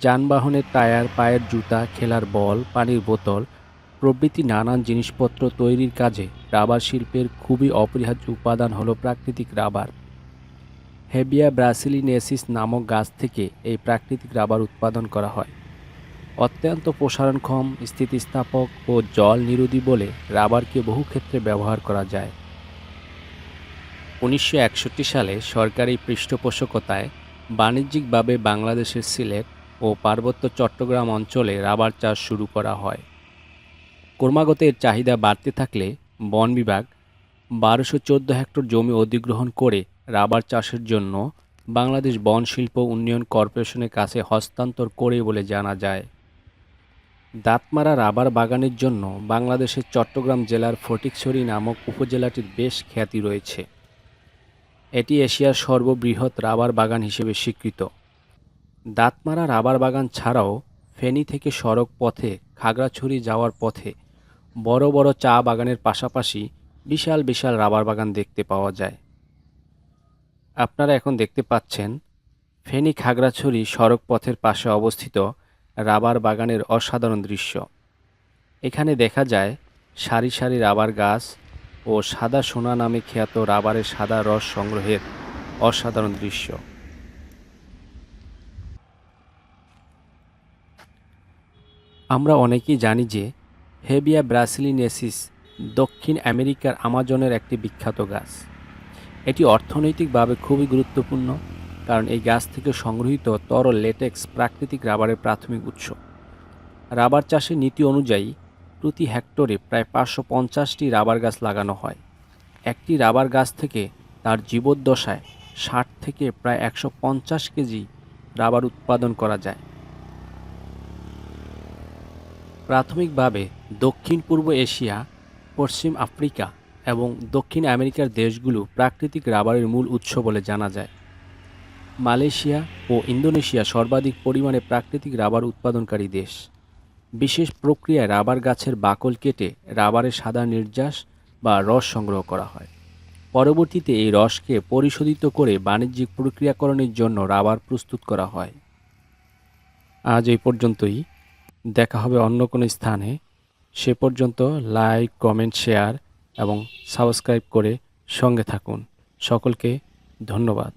যানবাহনের টায়ার, পায়ের জুতা, খেলার বল, পানির বোতল প্রভৃতি নানান জিনিসপত্র তৈরির কাজে রাবার শিল্পের খুবই অপরিহার্য উপাদান হল প্রাকৃতিক রাবার। হেবিয়া ব্রাসিলিনেসিস নামক গাছ থেকে এই প্রাকৃতিক রাবার উৎপাদন করা হয়। অত্যন্ত প্রসারণক্ষম, স্থিতিস্থাপক ও জল নিরোধী বলে রাবারকে বহু ক্ষেত্রে ব্যবহার করা যায়। 1961 সালে সরকারি পৃষ্ঠপোষকতায় বাণিজ্যিকভাবে বাংলাদেশের সিলেট ও পার্বত্য চট্টগ্রাম অঞ্চলে রাবার চাষ শুরু করা হয়। ক্রমাগত এর চাহিদা বাড়তে থাকলে বন বিভাগ 1214 হেক্টর জমি অধিগ্রহণ করে রাবার চাষের জন্য বাংলাদেশ বন শিল্প উন্নয়ন কর্পোরেশনের কাছে হস্তান্তর করে বলে জানা যায়। দাঁতমারা রাবার বাগানের জন্য বাংলাদেশের চট্টগ্রাম জেলার ফটিকছড়ি নামক উপজেলাটির বেশ খ্যাতি রয়েছে। এটি এশিয়ার সর্ববৃহৎ রাবার বাগান হিসেবে স্বীকৃত। দাঁতমারা রাবার বাগান ছাড়াও ফেনী থেকে সড়ক পথে খাগড়াছড়ি যাওয়ার পথে বড় বড় চা বাগানের পাশাপাশি বিশাল বিশাল রাবার বাগান দেখতে পাওয়া যায়। আপনারা এখন দেখতে পাচ্ছেন ফেনী খাগড়াছড়ি সড়ক পথের পাশে অবস্থিত রাবার বাগানের অসাধারণ দৃশ্য। এখানে দেখা যায় সারি সারি রাবার গাছ ও সাদা সোনা নামে খ্যাত রাবারের সাদা রস সংগ্রহের অসাধারণ দৃশ্য। আমরা অনেকেই জানি যে হেবিয়া ব্রাসিলিনেসিস দক্ষিণ আমেরিকার আমাজনের একটি বিখ্যাত গাছ। এটি অর্থনৈতিকভাবে খুবই গুরুত্বপূর্ণ, কারণ এই গাছ থেকে সংগৃহীত তরল লেটেক্স প্রাকৃতিক রাবারের প্রাথমিক উৎস। রাবার চাষের নীতি অনুযায়ী প্রতি হেক্টরে প্রায় 550টি রাবার গাছ লাগানো হয়। একটি রাবার গাছ থেকে তার জীবদ্দশায় 60 থেকে প্রায় 150 কেজি রাবার উৎপাদন করা যায়। প্রাথমিকভাবে দক্ষিণ পূর্ব এশিয়া, পশ্চিম আফ্রিকা এবং দক্ষিণ আমেরিকার দেশগুলো প্রাকৃতিক রাবারের মূল উৎস বলে জানা যায়। মালয়েশিয়া ও ইন্দোনেশিয়া সর্বাধিক পরিমাণে প্রাকৃতিক রাবার উৎপাদনকারী দেশ। বিশেষ প্রক্রিয়ায় রাবার গাছের বাকল কেটে রাবারের সাদা নির্যাস বা রস সংগ্রহ করা হয়। পরবর্তীতে এই রসকে পরিশোধিত করে বাণিজ্যিক প্রক্রিয়াকরণের জন্য রাবার প্রস্তুত করা হয়। আজ এই পর্যন্তই, দেখা হবে অন্য কোনো স্থানে। সে পর্যন্ত লাইক, কমেন্ট, শেয়ার এবং সাবস্ক্রাইব করে সঙ্গে থাকুন। সকলকে ধন্যবাদ।